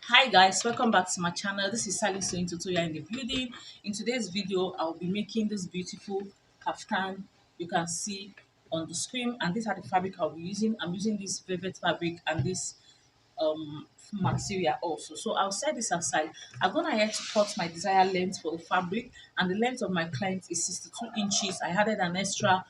Hi guys, welcome back to my channel. This is Sally Sewing Tutorial in the building. In today's video, I'll be making this beautiful kaftan you can see on the screen, and these are the fabric I'll be using. I'm using this velvet fabric and this material also. So I'll set this aside. I'm gonna ahead to cut my desired length for the fabric, and the length of my client is 62 inches. I added an extra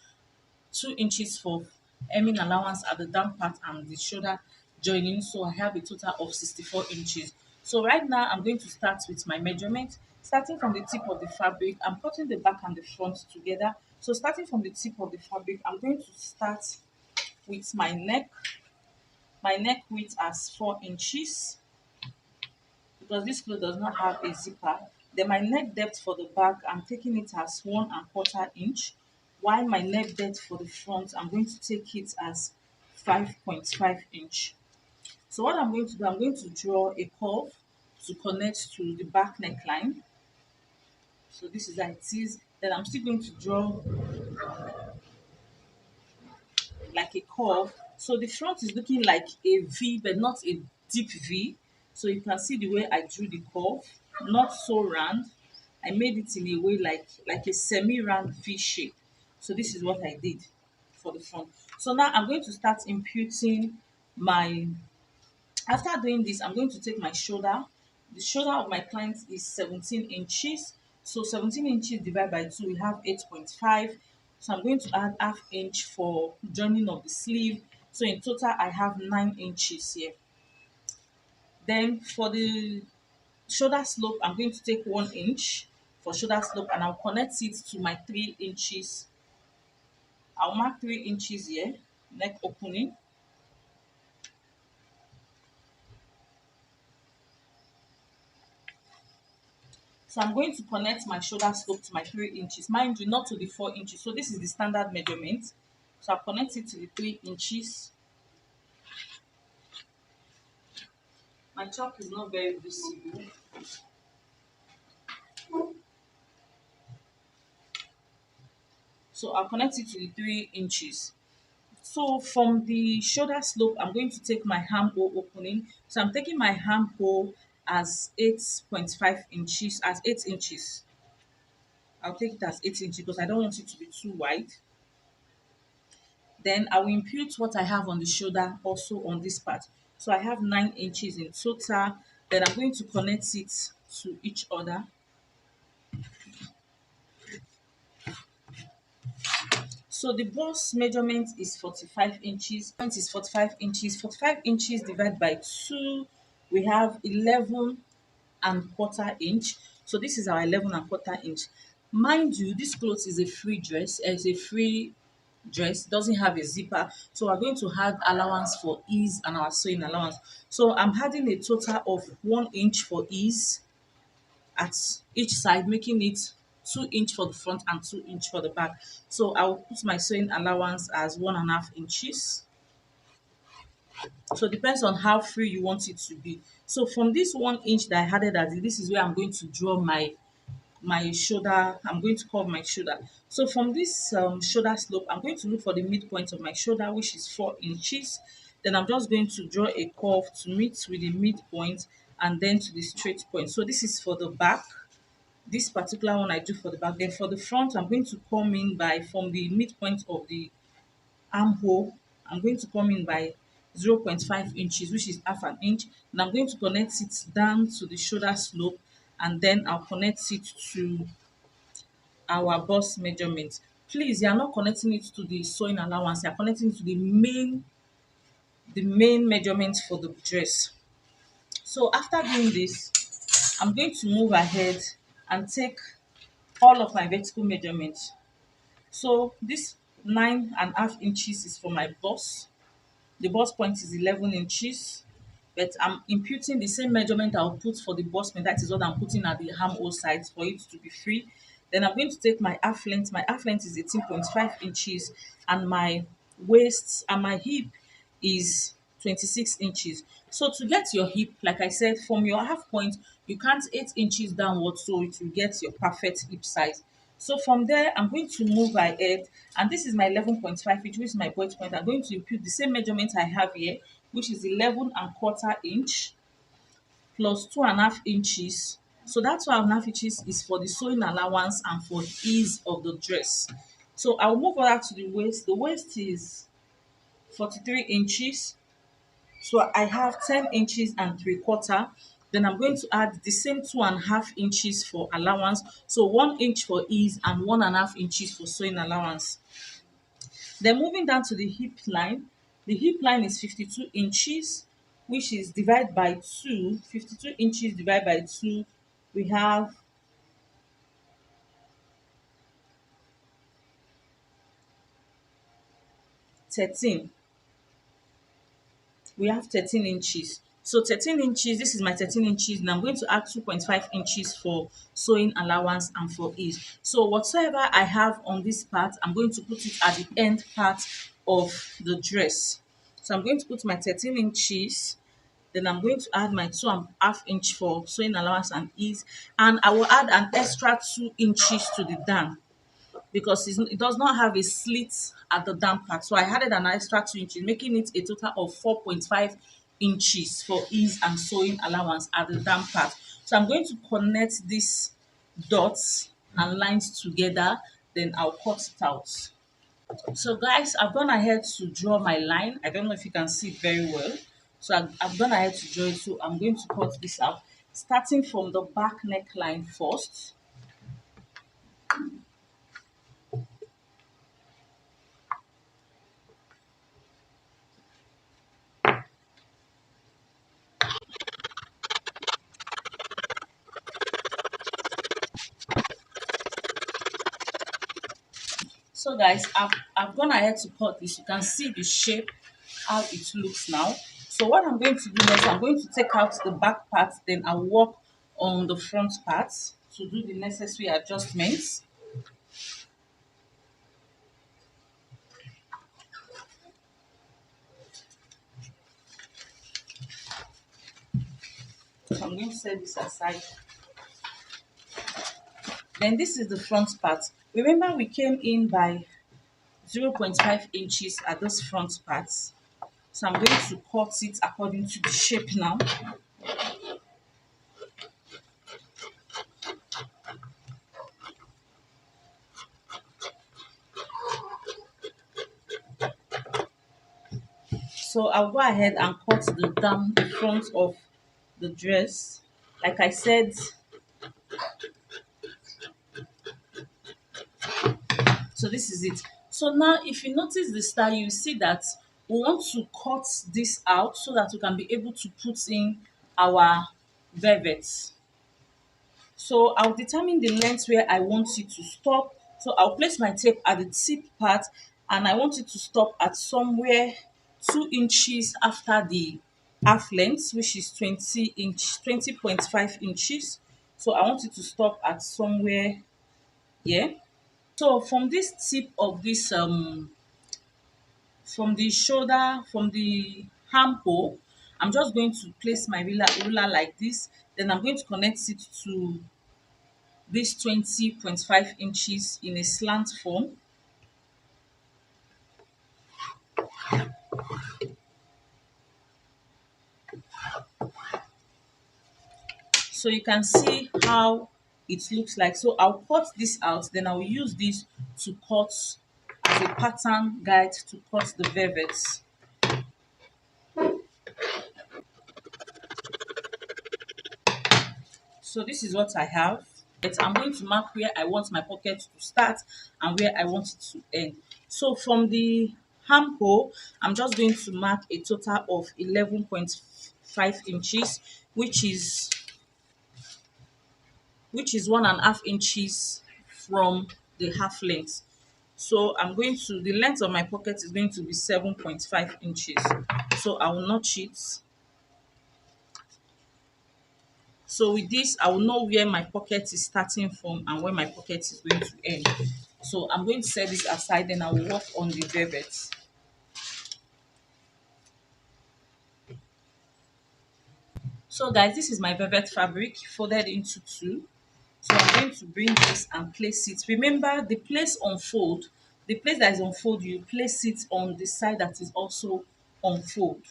2 inches for hemming allowance at the down part and the shoulder joining, so I have a total of 64 inches. So right now I'm going to start with my measurement. Starting from the tip of the fabric, I'm cutting the back and the front together. So starting from the tip of the fabric, I'm going to start with my neck. My neck width as 4 inches because this cloth does not have a zipper. Then my neck depth for the back, I'm taking it as 1.25 inch, while my neck depth for the front, I'm going to take it as 5.5 inch. So what I'm going to do, I'm going to draw a curve to connect to the back neckline. So this is how it is. Then I'm still going to draw like a curve. So the front is looking like a V, but not a deep V. So you can see the way I drew the curve, not so round. I made it in a way like a semi-round V shape. So this is what I did for the front. So now I'm going to start imputing my, after doing this, I'm going to take my shoulder. The shoulder of my client is 17 inches. So 17 inches divided by 2, we have 8.5. So I'm going to add half inch for joining of the sleeve. So in total, I have 9 inches here. Then for the shoulder slope, I'm going to take 1 inch for shoulder slope, and I'll connect it to my 3 inches. I'll mark 3 inches here, neck opening. So I'm going to connect my shoulder slope to my 3 inches. Mind you, not to the 4 inches. So this is the standard measurement. So I'll connect it to the 3 inches. My chalk is not very visible. So I'll connect it to the 3 inches. So from the shoulder slope, I'm going to take my armhole opening. So I'm taking my armhole as 8.5 inches, as 8 inches. I'll take it as 8 inches because I don't want it to be too wide. Then I will impute what I have on the shoulder also on this part. So I have 9 inches in total. Then I'm going to connect it to each other. So the bust measurement is 45 inches. Front is 45 inches. 45 inches divided by 2, we have 11.25 inch. So this is our 11.25 inch. Mind you, this cloth is a free dress. It's a free dress, doesn't have a zipper, so we're going to add allowance for ease and our sewing allowance. So I'm adding a total of 1 inch for ease at each side, making it 2 inch for the front and 2 inch for the back. So I will put my sewing allowance as 1.5 inches. So it depends on how free you want it to be. So from this 1 inch that I added, as this is where I'm going to draw my shoulder. I'm going to curve my shoulder. So from this shoulder slope, I'm going to look for the midpoint of my shoulder, which is 4 inches. Then I'm just going to draw a curve to meet with the midpoint and then to the straight point. So this is for the back. This particular one I do for the back. Then for the front, I'm going to come in by, from the midpoint of the armhole, I'm going to come in by 0.5 inches, which is half an inch. And I'm going to connect it down to the shoulder slope, and then I'll connect it to our bust measurement. Please, you are not connecting it to the sewing allowance, you are connecting it to the main measurement for the dress. So after doing this, I'm going to move ahead and take all of my vertical measurements. So this 9.5 inches is for my bust. The bust point is 11 inches, but I'm imputing the same measurement I'll put for the bust point. That is what I'm putting at the armhole side for it to be free. Then I'm going to take my half length. My half length is 18.5 inches, and my waist and my hip is 26 inches. So to get your hip, like I said, from your half point, you count 8 inches downwards, so it will get your perfect hip size. So from there, I'm going to move ahead, and this is my 11.5 inch, which is my bust point. I'm going to impute the same measurement I have here, which is 11.25 inch plus 2.5 inches. So that 2.5 inches is for the sewing allowance and for ease of the dress. So I'll move over to the waist. The waist is 43 inches. So I have 10 inches and 3/4. Then I'm going to add the same 2.5 inches for allowance. So 1 inch for ease and 1.5 inches for sewing allowance. Then moving down to the hip line, the hip line is 52 inches, which is divided by 2. 52 inches divided by 2, we have 13. We have 13 inches. So 13 inches, this is my 13 inches, and I'm going to add 2.5 inches for sewing allowance and for ease. So whatsoever I have on this part, I'm going to put it at the end part of the dress. So I'm going to put my 13 inches, then I'm going to add my 2.5 inch for sewing allowance and ease, and I will add an extra 2 inches to the dam because it does not have a slit at the down part. So I added an extra 2 inches, making it a total of 4.5 inches for ease and sewing allowance at the down part. So I'm going to connect these dots and lines together, then I'll cut it out. So guys, I've gone ahead to draw my line. I don't know if you can see it very well. So I've gone ahead to draw it. So I'm going to cut this out, starting from the back neckline first. So guys, I've gone ahead to cut this. You can see the shape, how it looks now. So what I'm going to do next, I'm going to take out the back part, then I'll work on the front part to do the necessary adjustments. So I'm going to set this aside. Then this is the front part. Remember we came in by 0.5 inches at this front part. So I'm going to cut it according to the shape now. So I'll go ahead and cut the front of the dress. Like I said, so this is it. So now if you notice the style, you see that we want to cut this out so that we can be able to put in our velvet. So I'll determine the length where I want it to stop. So I'll place my tape at the tip part and I want it to stop at somewhere 2 inches after the half length, which is 20.5 inches. So I want it to stop at somewhere here. So from this tip of this from the shoulder, from the armhole, I'm just going to place my ruler like this. Then I'm going to connect it to this 20.5 inches in a slant form. So you can see how it looks like. So I'll cut this out, then I'll use this to cut as a pattern guide to cut the velvet. So this is what I have. But I'm going to mark where I want my pocket to start and where I want it to end. So from the armhole, I'm just going to mark a total of 11.5 inches, which is 1.5 inches from the half length. So the length of my pocket is going to be 7.5 inches. So I will notch it. So with this, I will know where my pocket is starting from and where my pocket is going to end. So I'm going to set this aside, then I will work on the velvet. So guys, this is my velvet fabric folded into two. So I'm going to bring this and place it. Remember the place on fold, the place that is on fold, you place it on the side that is also on fold.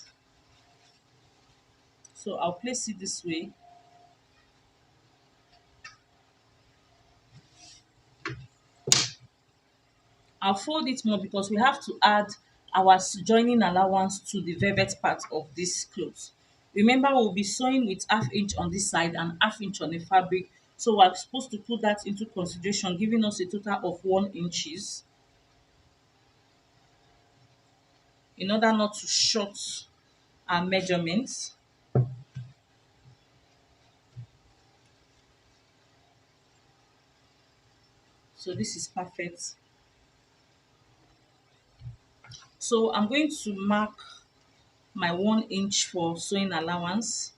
So I'll place it this way. I'll fold it more because we have to add our joining allowance to the velvet part of this cloth. Remember, we'll be sewing with half inch on this side and half inch on the fabric. So we're supposed to put that into consideration, giving us a total of 1 inches in order not to short our measurements. So this is perfect. So I'm going to mark my 1 inch for sewing allowance.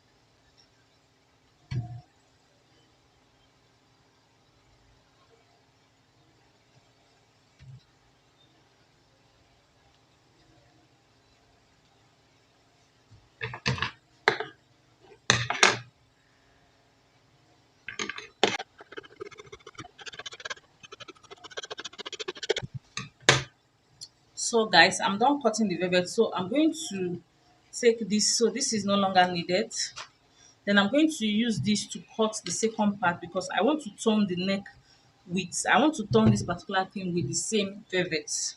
So guys, I'm done cutting the velvet. So I'm going to take this. So this is no longer needed. Then I'm going to use this to cut the second part because I want to turn the neck with, I want to turn this particular thing with the same velvet.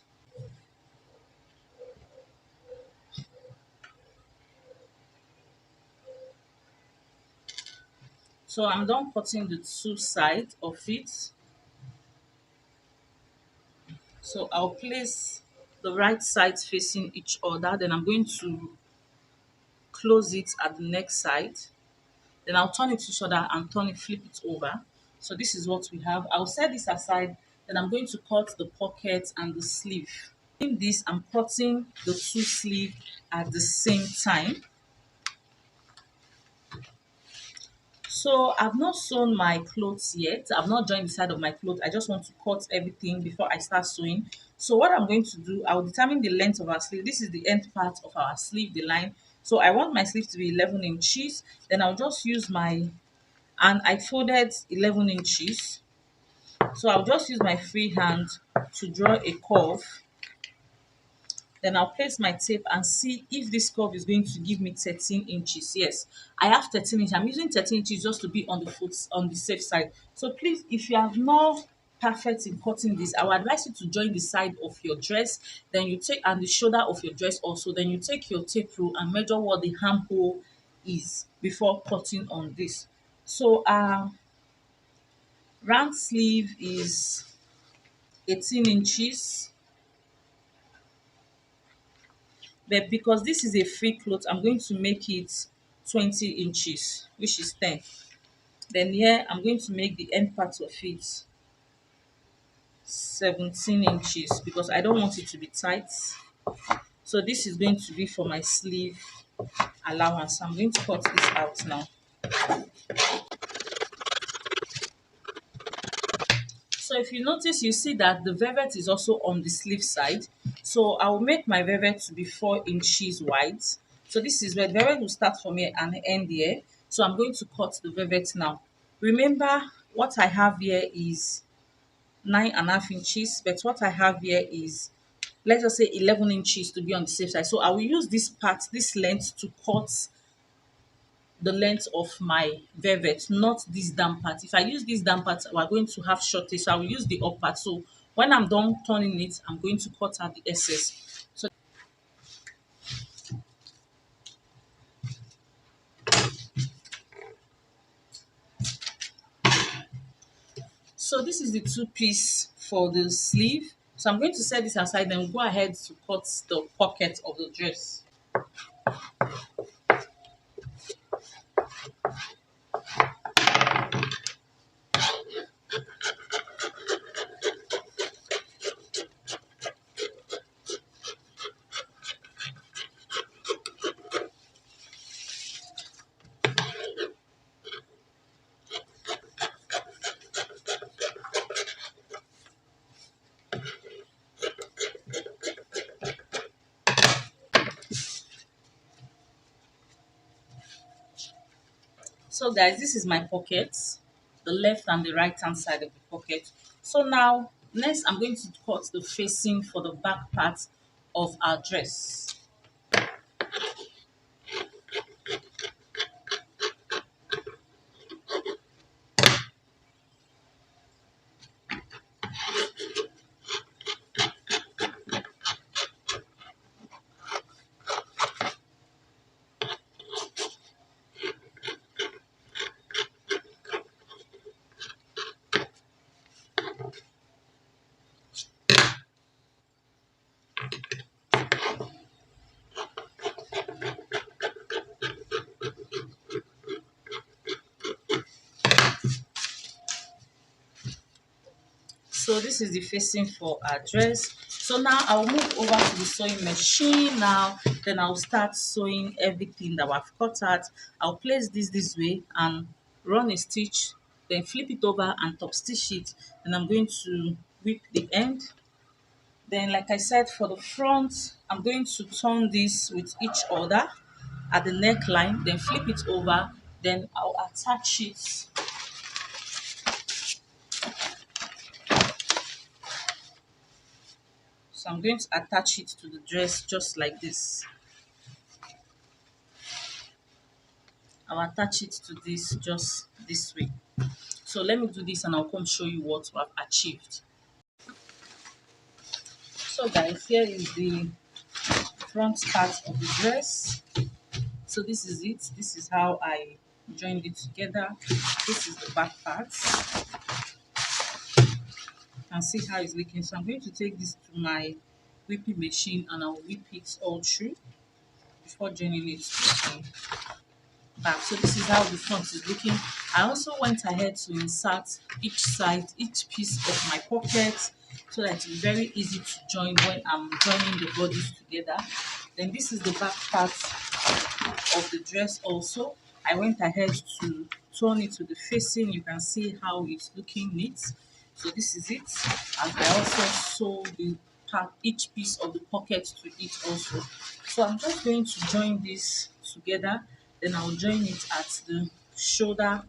So I'm done cutting the two sides of it. So I'll place the right sides facing each other. Then I'm going to close it at the neck side. Then I'll turn it to each other and turn it, flip it over. So this is what we have. I'll set this aside. Then I'm going to cut the pocket and the sleeve. In this, I'm cutting the two sleeve at the same time. So I've not sewn my clothes yet. I've not joined the side of my clothes. I just want to cut everything before I start sewing. So what I'm going to do, I'll determine the length of our sleeve. This is the end part of our sleeve, the line. So I want my sleeve to be 11 inches. Then I'll just use my, and I folded 11 inches. So I'll just use my free hand to draw a curve. Then I'll place my tape and see if this curve is going to give me 13 inches. Yes, I have 13 inches. I'm using 13 inches just to be on the foot, on the safe side. So please, if you have not perfect in cutting this, I would advise you to join the side of your dress. Then you take, and the shoulder of your dress also. Then you take your tape rule and measure what the armhole is before cutting on this. So round sleeve is 18 inches. But because this is a free cloth, I'm going to make it 20 inches, which is 10. Then here, I'm going to make the end part of it 17 inches because I don't want it to be tight. So this is going to be for my sleeve allowance. I'm going to cut this out now. So if you notice, you see that the velvet is also on the sleeve side. So I will make my velvet to be 4 inches wide. So this is where the velvet will start from here and end here. So I'm going to cut the velvet now. Remember, what I have here is 9.5 inches, but what I have here is, let's just say 11 inches to be on the safe side. So I will use this part, this length, to cut the length of my velvet, not this down part. If I use this down part, we're going to have shortage. So I will use the up part. So when I'm done turning it, I'm going to cut out the excess. So this is the two piece for the sleeve. So I'm going to set this aside, then go ahead to cut the pocket of the dress. So guys, this is my pocket, the left and the right hand side of the pocket. So now, next I'm going to cut the facing for the back part of our dress. So this is the facing for our dress. So now I'll move over to the sewing machine now. Then I'll start sewing everything that I've cut out. I'll place this way and run a stitch, then flip it over and top stitch it. And I'm going to whip the end. Then, like I said, for the front, I'm going to turn this with each other at the neckline, then flip it over, then I'll attach it. So I'm going to attach it to the dress just like this. I'll attach it to this just this way. So let me do this and I'll come show you what I've achieved. So guys, here is the front part of the dress. So this is it. This is how I joined it together. This is the back part. And see how it's looking. So I'm going to take this to my whipping machine and I'll whip it all through before joining it to the back. So this is how the front is looking. I also went ahead to insert each side, each piece of my pocket so that it's very easy to join when I'm joining the bodies together. Then this is the back part of the dress also. I went ahead to turn it to the facing. You can see how it's looking neat. So this is it. And I also sew the part, each piece of the pocket to it also. So I'm just going to join this together. Then I'll join it at the shoulder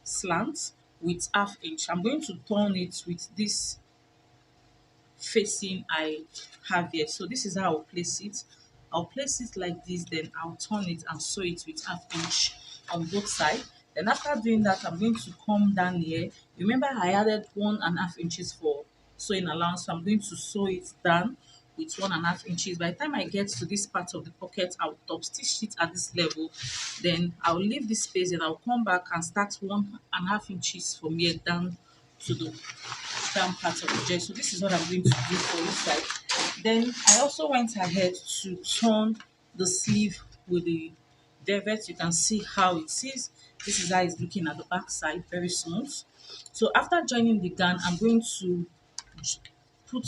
slant with ½ inch. I'm going to turn it with this facing I have here. So this is how I'll place it. I'll place it like this, then I'll turn it and sew it with ½ inch on both sides. Then after doing that, I'm going to come down here. Remember I added 1½ inches for sewing allowance, so I'm going to sew it down with 1½ inches. By the time I get to this part of the pocket, I'll top stitch it at this level. Then I'll leave this space and I'll come back and start 1½ inches from here down to the down part of the dress. So this is what I'm going to do for this side. Then I also went ahead to turn the sleeve with the velvet. You can see how it is. This is how it's looking at the back side, very smooth. So after joining the gown, I'm going to put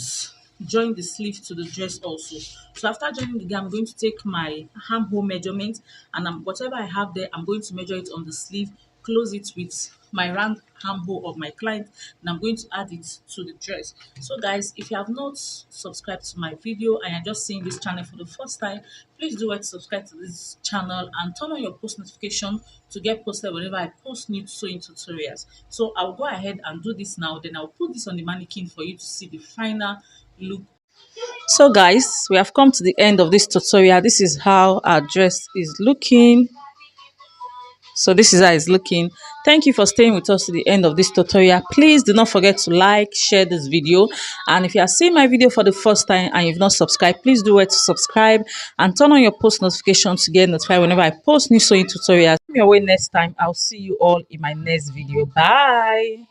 join the sleeve to the dress also. So after joining the gown, I'm going to take my armhole measurement and whatever I have there, I'm going to measure it on the sleeve, close it with my round armhole of my client, and I'm going to add it to the dress. So guys, if you have not subscribed to my video and you're just seeing this channel for the first time, please do it, subscribe to this channel and turn on your post notification to get posted whenever I post new sewing tutorials. So I'll go ahead and do this now, then I'll put this on the mannequin for you to see the final look. So guys, we have come to the end of this tutorial. This is how our dress is looking. So this is how it's looking. Thank you for staying with us to the end of this tutorial. Please do not forget to like, share this video, and if you are seeing my video for the first time and you've not subscribed, please do it to subscribe and turn on your post notifications to get notified whenever I post new sewing tutorials. Come your way next time. I'll see you all in my next video. Bye.